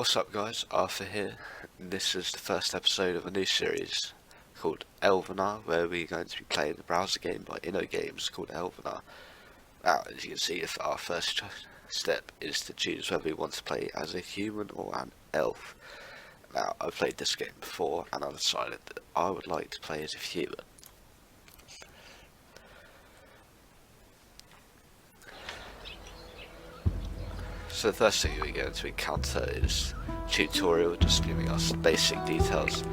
What's up guys, Arthur here. This is the first episode of a new series called Elvenar, where we're going to be playing the browser game by InnoGames called Elvenar. Now, as you can see, our first step is to choose whether we want to play as a human or an elf. Now, I've played this game before and I decided that I would like to play as a human. So the first thing we're going to encounter is tutorial, just giving us basic details,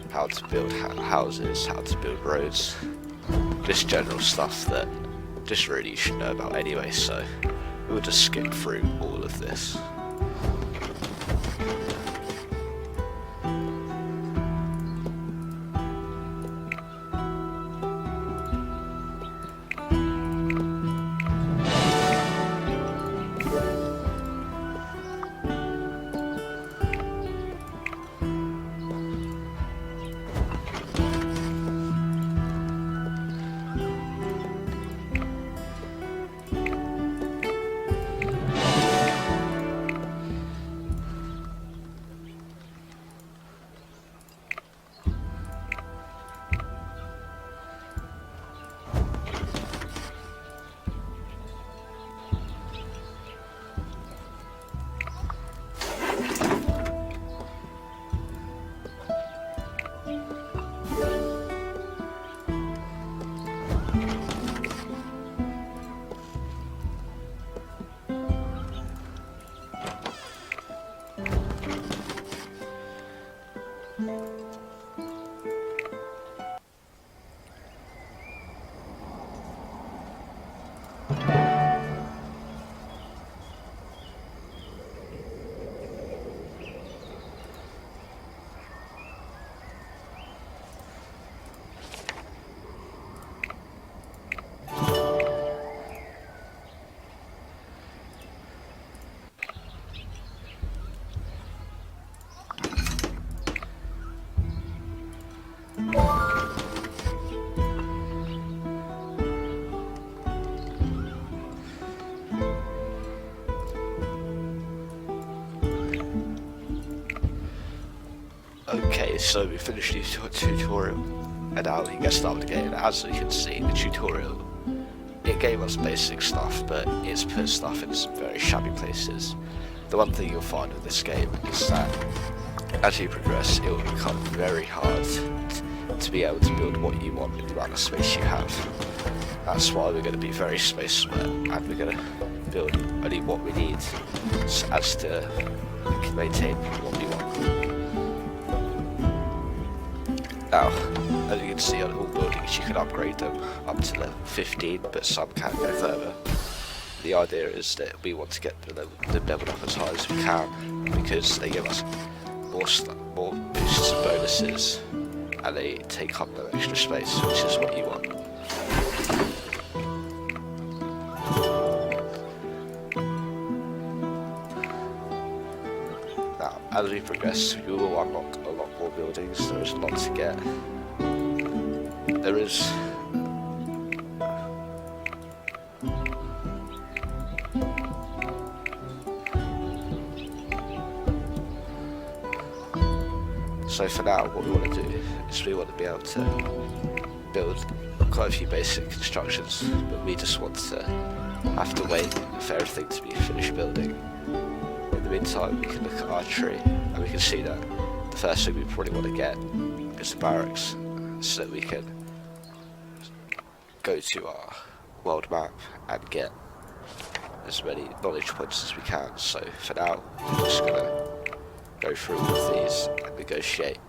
how to build houses, how to build roads, just general stuff that just really you should know about anyway, so we'll just skip through all of this. Okay, so we finished the tutorial and now we can get started again. As you can see, the tutorial, it gave us basic stuff, but it's put stuff in some very shabby places. The one thing you'll find with this game is that as you progress, it will become very hard to be able to build what you want with the amount of space you have. That's why we're going to be very space smart, and we're going to build only what we need as to maintain what we want. Now, as you can see on all buildings, you can upgrade them up to level 15, but some can go further. The idea is that we want to get them leveled up as high as we can, because they give us more boosts and bonuses, and they take up no extra space, which is what you want. Now, as we progress, we will unlock a lot more buildings. There is a lot to get. There is so for now, what we want to do is we want to be able to build quite a few basic constructions, but we just want to have to wait for everything to be finished building. In the meantime, we can look at our tree and we can see that the first thing we probably want to get is the barracks, so that we can go to our world map and get as many knowledge points as we can. So for now, we're just going to go through all of these and negotiate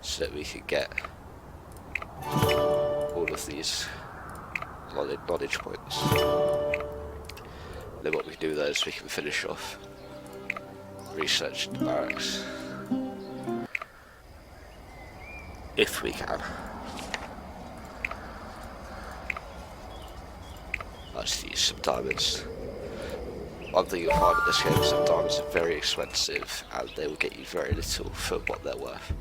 so that we can get all of these knowledge points. And then what we can do there is we can finish off research the barracks, if we can. Let's use some diamonds. One thing you'll find in this game is that diamonds are very expensive and they will get you very little for what they're worth.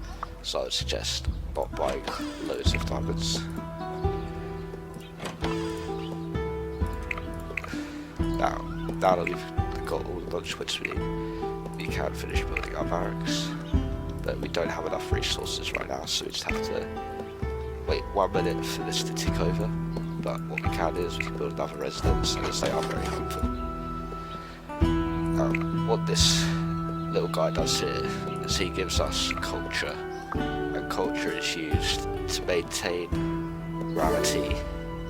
So I would suggest not buying loads of diamonds. Now that we've got all the knowledge points we need, we can finish building our barracks, but we don't have enough resources right now, so we just have to wait 1 minute for this to tick over. But what we can do is we can build another residence, and as they are very helpful. What this little guy does here is he gives us culture, and culture is used to maintain morality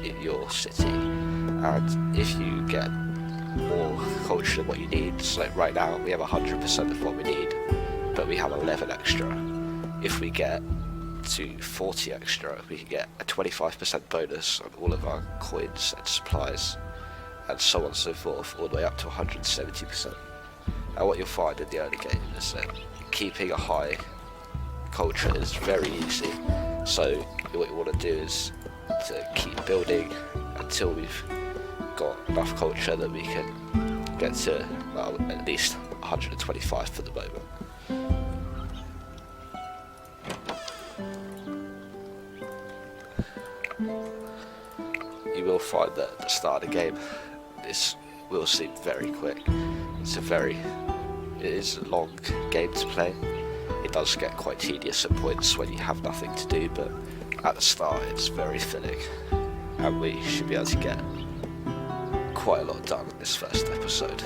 in your city. And if you get more culture than what you need, so like right now we have 100% of what we need, but we have 11 extra. If we get to 40 extra, we can get a 25% bonus on all of our coins and supplies, and so on and so forth, all the way up to 170%. And what you'll find in the early game is that keeping a high culture is very easy. So what you want to do is to keep building until we've got enough culture that we can get to, well, at least 125 for the moment. You will find that at the start of the game this will seem very quick. It is a long game to play. It does get quite tedious at points when you have nothing to do, but at the start it's very filling, and we should be able to get quite a lot done in this first episode.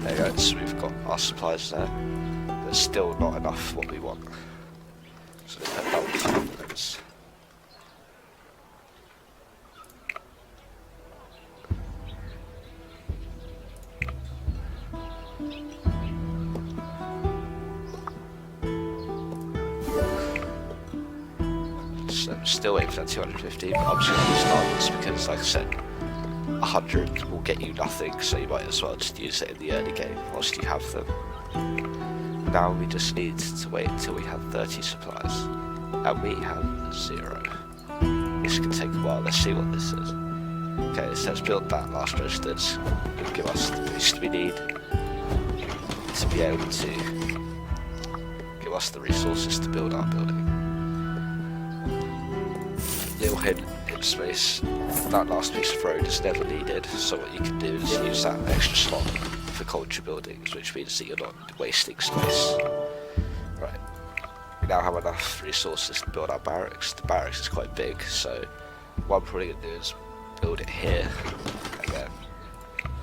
There you go, so we've got our supplies there, but still not enough what we want. So let's put that on those. Still waiting for that 250, but I'm just going to start this because, like I said, 100 will get you nothing, so you might as well just use it in the early game whilst you have them. Now we just need to wait until we have 30 supplies, and we have 0. This can take a while. Let's see what this is. Okay, so let's build that last residence. It'll give us the boost we need to be able to give us the resources to build our building. Little hidden space, that last piece of road is never needed, so what you can do is use that extra slot for culture buildings, which means that you're not wasting space. Right, we now have enough resources to build our barracks. The barracks is quite big, so what I'm probably going to do is build it here, and then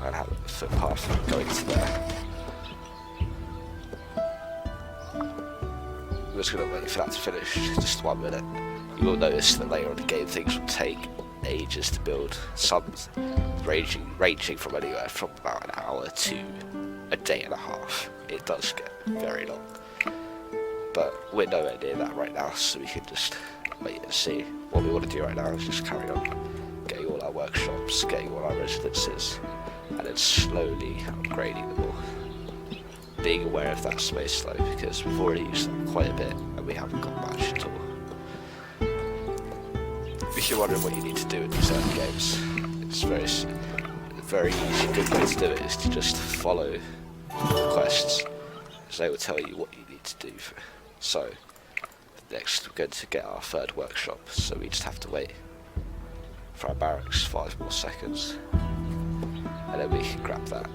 I'll have a footpath going to there. I'm just going to wait for that to finish, just 1 minute. You will notice that later on in the game things will take ages to build, some ranging from anywhere from about an hour to a day and a half. It does get very long, but we're nowhere near that right now, so we can just wait and see. What we want to do right now is just carry on getting all our workshops, getting all our residences, and then slowly upgrading them all. Being aware of that space though, because we've already used them quite a bit and we haven't got much at all. If you're wondering what you need to do in these early games, it's very easy. A good way to do it is to just follow the quests, because they will tell you what you need to do. So next we're going to get our 3rd workshop, so we just have to wait for our barracks 5 more seconds, and then we can grab that.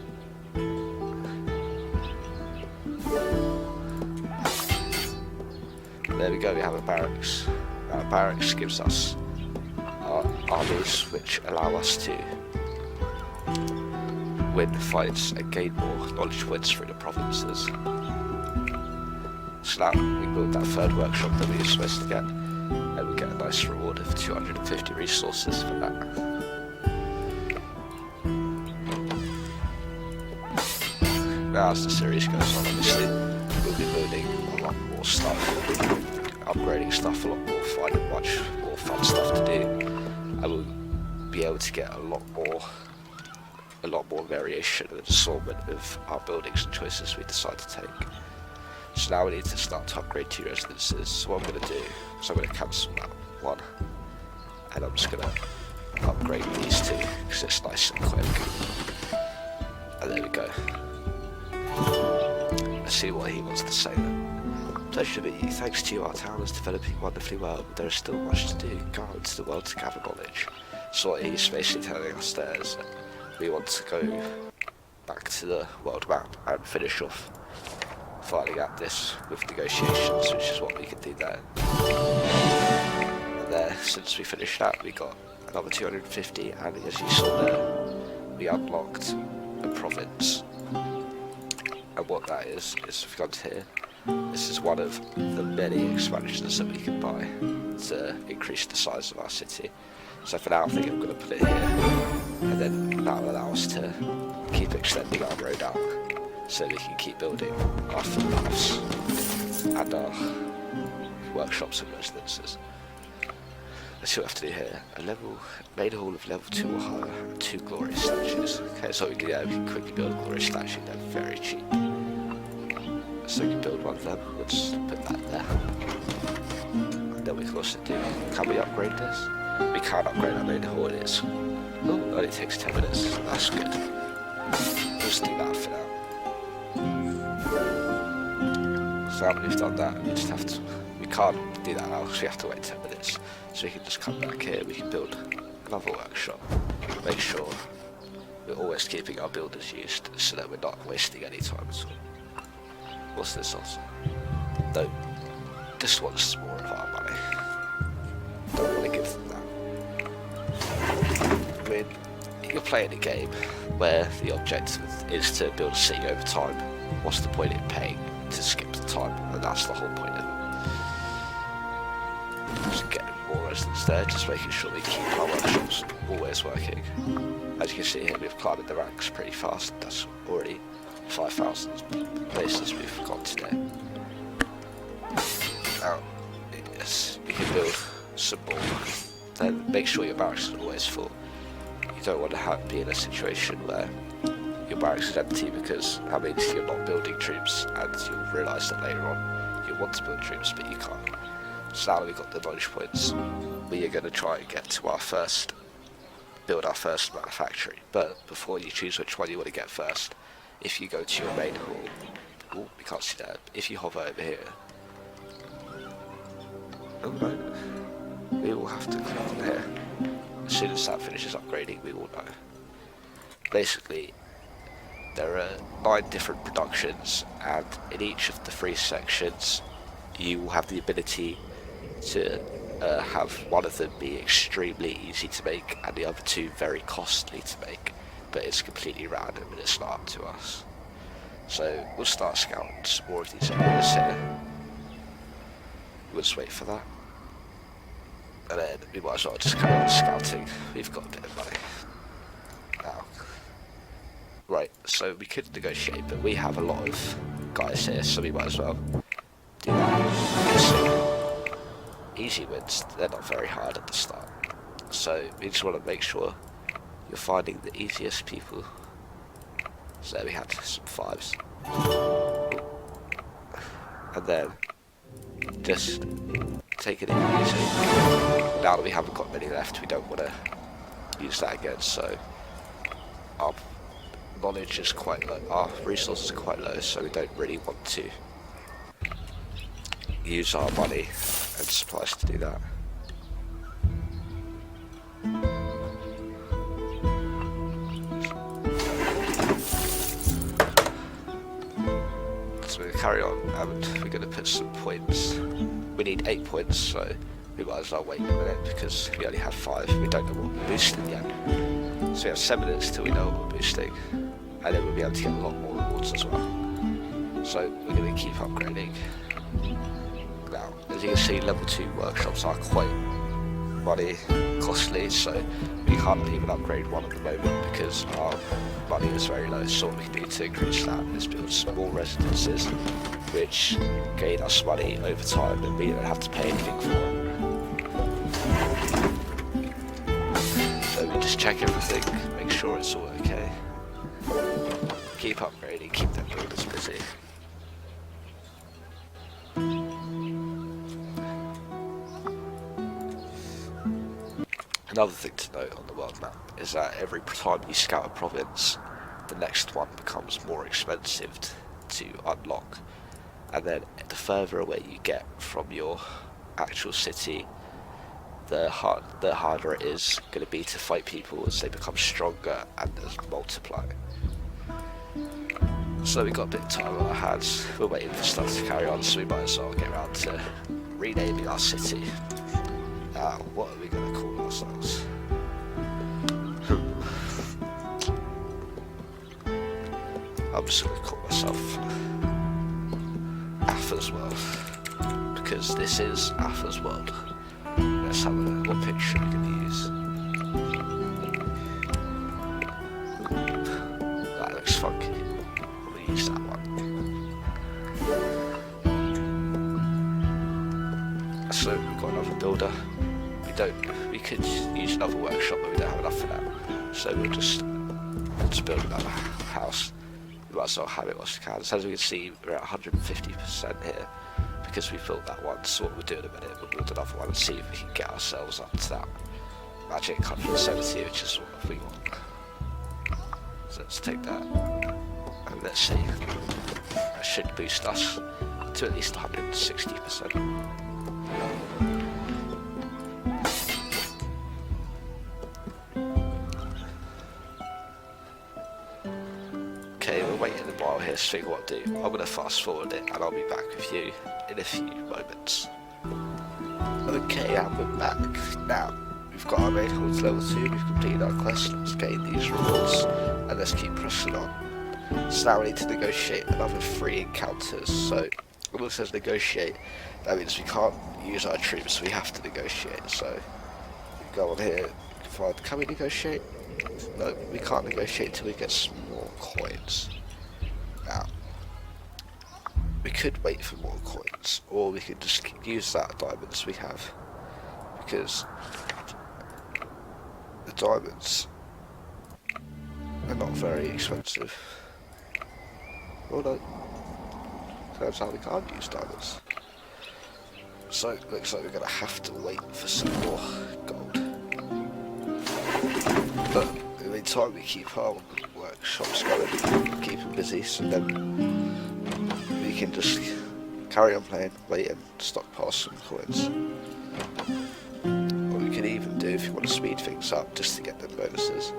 There we go, we have a barracks. Our barracks gives us our armies, which allow us to win fights and gain more knowledge points through the provinces. So now we build that 3rd workshop that we were supposed to get, and we get a nice reward of 250 resources for that. Now as the series goes on, obviously we'll be building a lot more stuff, upgrading stuff a lot more, finding much more fun stuff to do, and we'll be able to get a lot more variation and assortment of our buildings and choices we decide to take. So now we need to start to upgrade 2 residences. So what I'm going to do is I'm going to cancel that one, and I'm just going to upgrade these 2 because it's nice and quick. And there we go. Let's see what he wants to say then. Pleasure to meet you. Thanks to you, our town is developing wonderfully well, but there is still much to do. Go out into the world to gather knowledge. So what he's basically telling us there is that we want to go back to the world map and finish off filing out this with negotiations, which is what we can do there. And there, since we finished that, we got another 250, and as you saw there, we unlocked a province. And what that is if we go to here, this is one of the many expansions that we can buy to increase the size of our city. So for now I think I'm going to put it here, and then that will allow us to keep extending our road out so we can keep building our footpaths and our workshops and residences. Let's see what we have to do here. Main hall of level 2 or higher, and 2 glorious statues. Okay, so we can quickly build a glorious statue, they're very cheap. So we can build one of them, we'll just put that there. And then we can also do, can we upgrade this? We can upgrade our main hall, it only takes 10 minutes, that's good. We'll just do that for now. So now that we've done that, we just have to, we can't do that now because we have to wait 10 minutes. So we can just come back here, we can build another workshop, make sure we're always keeping our builders used so that we're not wasting any time at all. What's this also? No, this one's more of our money. Don't want to give them that. I mean, you're playing a game where the objective is to build a city over time. What's the point in paying to skip the time? And that's the whole point of it. Just getting more residents there, just making sure we keep our workshops always working. As you can see here, we've climbed the ranks pretty fast. That's already 5,000 places we've got today. Now, yes, we can build some more. Then make sure your barracks is always full. You don't want to be in a situation where your barracks is empty because that means you're not building troops, and you'll realise that later on you want to build troops but you can't. So now that we've got the knowledge points, we are going to try and get to build our first manufactory. But before you choose which one you want to get first, if you go to your main hall, oh, we can't see that, if you hover over here, oh no, we will have to click on here. As soon as that finishes upgrading, we will know. Basically, there are 9 different productions, and in each of the 3 sections, you will have the ability to have one of them be extremely easy to make, and the other 2 very costly to make. But it's completely random and it's not up to us. So we'll start scouting some more of these areas here. We'll just wait for that. And then we might as well just carry on scouting. We've got a bit of money. Now. Right, so we could negotiate, but we have a lot of guys here, so we might as well do that. Easy wins, they're not very hard at the start. So we just want to make sure you're finding the easiest people. So there we had some 5s. And then just taking it easy. Now that we haven't got many left, we don't want to use that again, so our knowledge is quite low, our resources are quite low, so we don't really want to use our money and supplies to do that. So we're going to carry on, and we're going to put some points. We need 8 points, so we might as well wait a minute because we only have 5. We don't know what we're boosting yet. So we have 7 minutes till we know what we're boosting, and then we'll be able to get a lot more rewards as well. So we're going to keep upgrading. Now, as you can see, level 2 workshops are quite money costly, so we can't even upgrade one at the moment because our money is very low. So what we can do to increase that is build some more residences which gain us money over time and we don't have to pay anything for it. So we just check everything, make sure it's all okay. Keep upgrading, keep them builders busy. Another thing to note on the world map is that every time you scout a province, the next one becomes more expensive to unlock. And then the further away you get from your actual city, the harder it is going to be to fight people as they become stronger and as multiply. So we got a bit of time on our hands. We're waiting for stuff to carry on, so we might as well get around to renaming our city. Now, what are we going to call ourselves? I'm just going to call myself Atha's World, because this is Atha's World. Let's have a look. What picture we can use? That looks funky. We'll use that one. So we've got another builder. We could use another workshop, but we don't have enough for that. So we'll just build another house. We might as well have it whilst we can. As we can see, we're at 150% here because we built that one. So what we'll do in a minute, we'll build another one and see if we can get ourselves up to that magic 170, which is what we want. So let's take that and let's see. That should boost us to at least 160%. Okay, we're waiting a while here to figure what to do. I'm going to fast forward it and I'll be back with you in a few moments. Okay, and we're back. Now, we've got our main hall to level 2, we've completed our quest, let's gain these rewards and let's keep pressing on. So now we need to negotiate another 3 encounters. So, when it says negotiate, that means we can't use our troops, we have to negotiate. So, we go on here, can we negotiate? No, we can't negotiate until we get some more coins. Now, we could wait for more coins, or we could just use that diamonds we have, because the diamonds are not very expensive. Oh no, turns out we can't use diamonds. So it looks like we're going to have to wait for some more gold. But in the meantime we keep our workshops going, keep them busy, so then we can just carry on playing, wait and stockpile some coins. What we could even do, if you want to speed things up just to get the bonuses,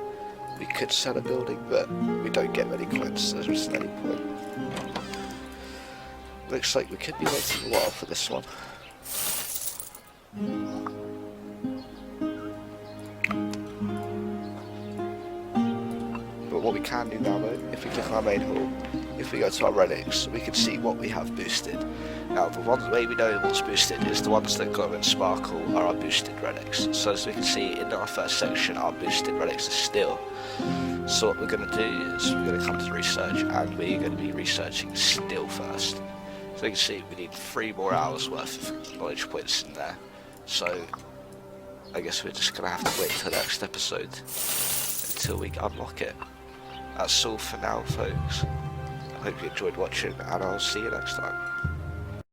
we could sell a building, but we don't get many coins, so there isn't any point. Looks like we could be waiting a while for this one. What we can do now though, if we click on our main hall, if we go to our relics, we can see what we have boosted. Now the way we know what's boosted is the ones that glow and sparkle are our boosted relics. So as we can see in our first section, our boosted relics are still. So what we're going to do is we're going to come to research and we're going to be researching still first. So you can see we need 3 more hours worth of knowledge points in there. So I guess we're just going to have to wait till the next episode until we unlock it. That's all for now, folks. I hope you enjoyed watching, and I'll see you next time.